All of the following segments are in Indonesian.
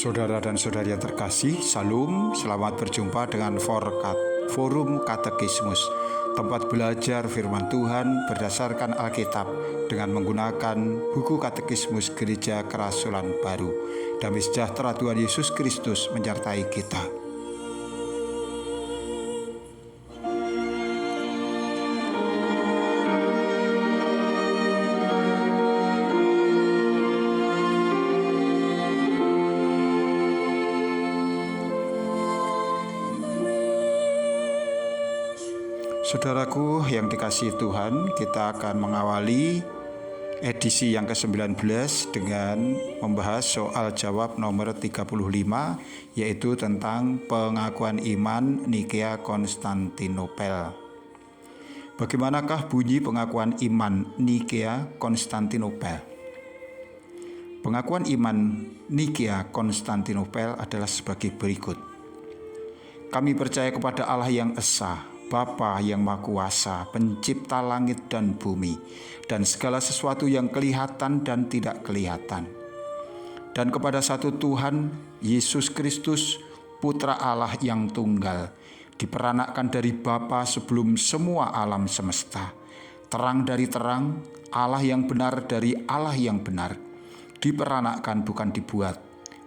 Saudara dan saudari yang terkasih, Salam, selamat berjumpa dengan Forum Katekismus, tempat belajar firman Tuhan berdasarkan Alkitab dengan menggunakan buku Katekismus Gereja Kerasulan Baru. Damai sejahtera Tuhan Yesus Kristus menyertai kita. Saudaraku yang dikasihi Tuhan, kita akan mengawali edisi yang ke-19 dengan membahas soal jawab nomor 35, yaitu tentang pengakuan iman Nikea Konstantinopel. Bagaimanakah bunyi pengakuan iman Nikea Konstantinopel? Pengakuan iman Nikea Konstantinopel adalah sebagai berikut. Kami percaya kepada Allah yang Esa, Bapa yang Maha Kuasa, pencipta langit dan bumi, dan segala sesuatu yang kelihatan dan tidak kelihatan. Dan kepada satu Tuhan, Yesus Kristus, Putra Allah yang tunggal, diperanakkan dari Bapa sebelum semua alam semesta. Terang dari terang, Allah yang benar dari Allah yang benar, diperanakkan bukan dibuat.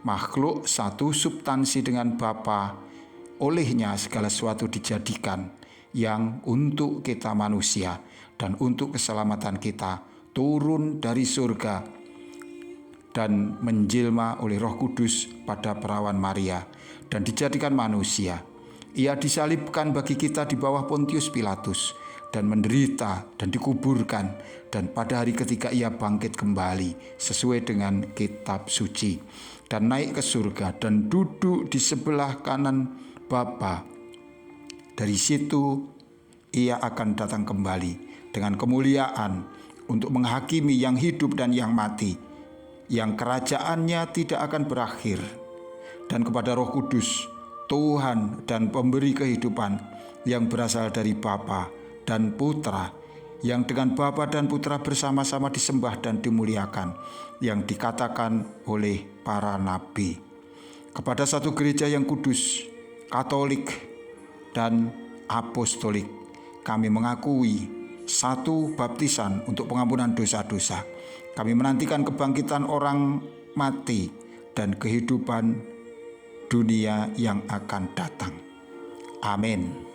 Makhluk satu substansi dengan Bapa, olehnya segala sesuatu dijadikan, yang untuk kita manusia dan untuk keselamatan kita turun dari surga dan menjelma oleh Roh Kudus pada perawan Maria dan dijadikan manusia. Ia disalibkan bagi kita di bawah Pontius Pilatus dan menderita dan dikuburkan, dan pada hari ketiga ia bangkit kembali sesuai dengan kitab suci dan naik ke surga dan duduk di sebelah kanan Bapa. Dari situ ia akan datang kembali dengan kemuliaan untuk menghakimi yang hidup dan yang mati, yang kerajaannya tidak akan berakhir. Dan kepada Roh Kudus, Tuhan dan pemberi kehidupan, yang berasal dari Bapa dan Putra, yang dengan Bapa dan Putra bersama-sama disembah dan dimuliakan, yang dikatakan oleh para nabi. Kepada satu gereja yang kudus, Katolik, dan apostolik, kami mengakui satu baptisan untuk pengampunan dosa-dosa. Kami menantikan kebangkitan orang mati dan kehidupan dunia yang akan datang. Amin.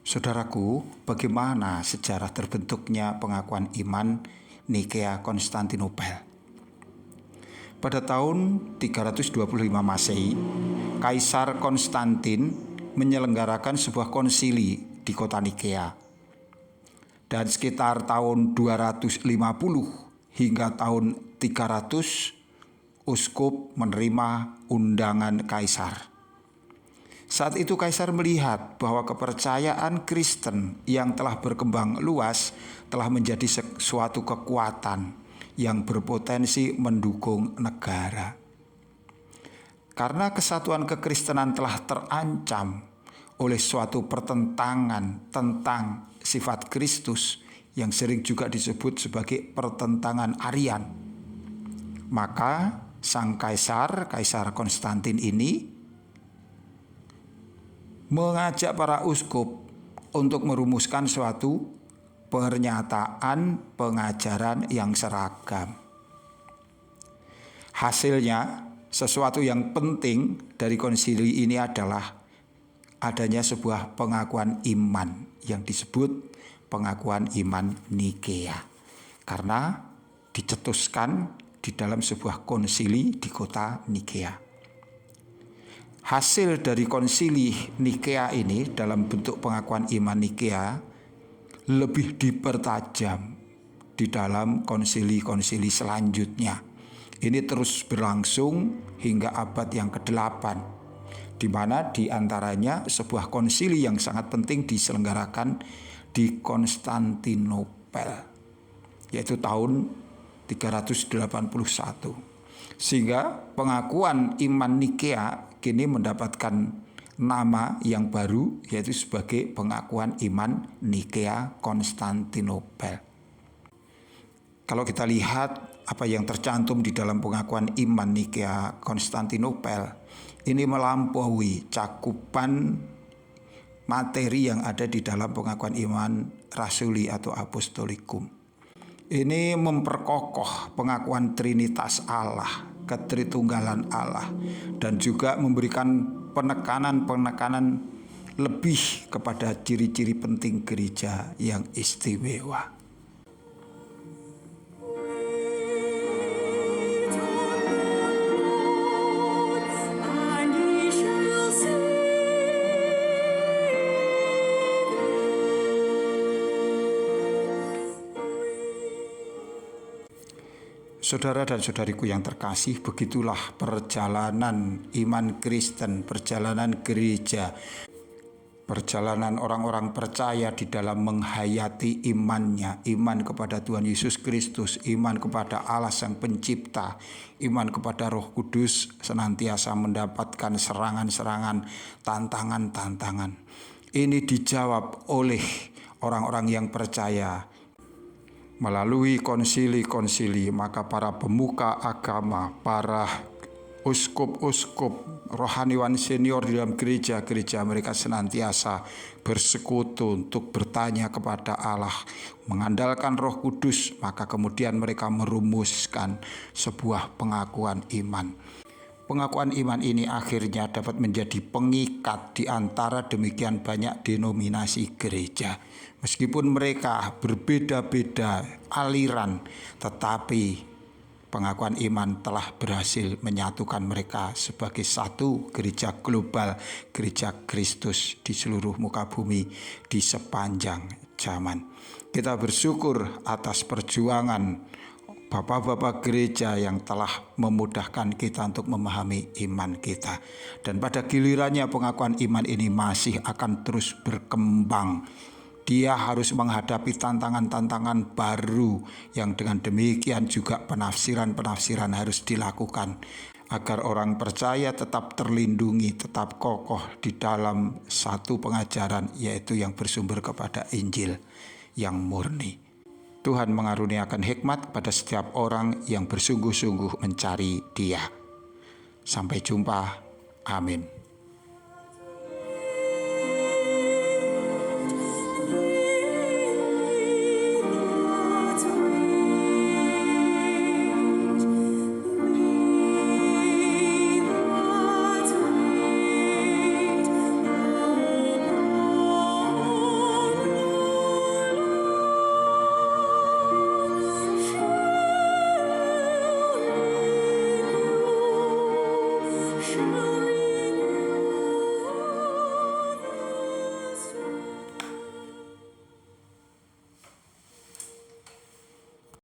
Saudaraku, bagaimana sejarah terbentuknya pengakuan iman Nikea Konstantinopel? Pada tahun 325 Masehi, Kaisar Konstantin menyelenggarakan sebuah konsili di kota Nikea. Dan sekitar tahun 250 hingga tahun 300, uskup menerima undangan kaisar. Saat itu Kaisar melihat bahwa kepercayaan Kristen yang telah berkembang luas telah menjadi suatu kekuatan yang berpotensi mendukung negara. Karena kesatuan kekristenan telah terancam oleh suatu pertentangan tentang sifat Kristus yang sering juga disebut sebagai pertentangan Arian, maka sang Kaisar Konstantin ini mengajak para uskup untuk merumuskan suatu pernyataan pengajaran yang seragam. Hasilnya, sesuatu yang penting dari konsili ini adalah adanya sebuah pengakuan iman yang disebut pengakuan iman Nikea, karena dicetuskan di dalam sebuah konsili di kota Nikea. Hasil dari konsili Nikea ini dalam bentuk pengakuan iman Nikea lebih dipertajam di dalam konsili-konsili selanjutnya. Ini terus berlangsung hingga abad yang ke-8, di mana di antaranya sebuah konsili yang sangat penting diselenggarakan di Konstantinopel, yaitu tahun 381. Sehingga pengakuan iman Nikea kini mendapatkan nama yang baru, yaitu sebagai pengakuan iman Nikea Konstantinopel. Kalau kita lihat apa yang tercantum di dalam pengakuan iman Nikea Konstantinopel, ini melampaui cakupan materi yang ada di dalam pengakuan iman rasuli atau apostolikum. Ini memperkokoh pengakuan Trinitas Allah, ketritunggalan Allah, dan juga memberikan penekanan lebih kepada ciri-ciri penting gereja yang istimewa. Saudara dan saudariku yang terkasih, begitulah perjalanan iman Kristen, perjalanan gereja, perjalanan orang-orang percaya di dalam menghayati imannya, iman kepada Tuhan Yesus Kristus, iman kepada Allah Sang Pencipta, iman kepada Roh Kudus, senantiasa mendapatkan serangan-serangan, tantangan-tantangan. Ini dijawab oleh orang-orang yang percaya. Melalui konsili-konsili, maka para pemuka agama, para uskup-uskup, rohaniwan senior di dalam gereja-gereja, mereka senantiasa bersekutu untuk bertanya kepada Allah, mengandalkan Roh Kudus, maka kemudian mereka merumuskan sebuah pengakuan iman. Pengakuan iman ini akhirnya dapat menjadi pengikat di antara demikian banyak denominasi gereja. Meskipun mereka berbeda-beda aliran, tetapi pengakuan iman telah berhasil menyatukan mereka sebagai satu gereja global, gereja Kristus di seluruh muka bumi di sepanjang zaman. Kita bersyukur atas perjuangan Bapak-bapak gereja yang telah memudahkan kita untuk memahami iman kita. Dan pada gilirannya pengakuan iman ini masih akan terus berkembang. Dia harus menghadapi tantangan-tantangan baru yang dengan demikian juga penafsiran-penafsiran harus dilakukan agar orang percaya tetap terlindungi, tetap kokoh di dalam satu pengajaran, yaitu yang bersumber kepada Injil yang murni. Tuhan mengaruniakan hikmat pada setiap orang yang bersungguh-sungguh mencari Dia. Sampai jumpa. Amin.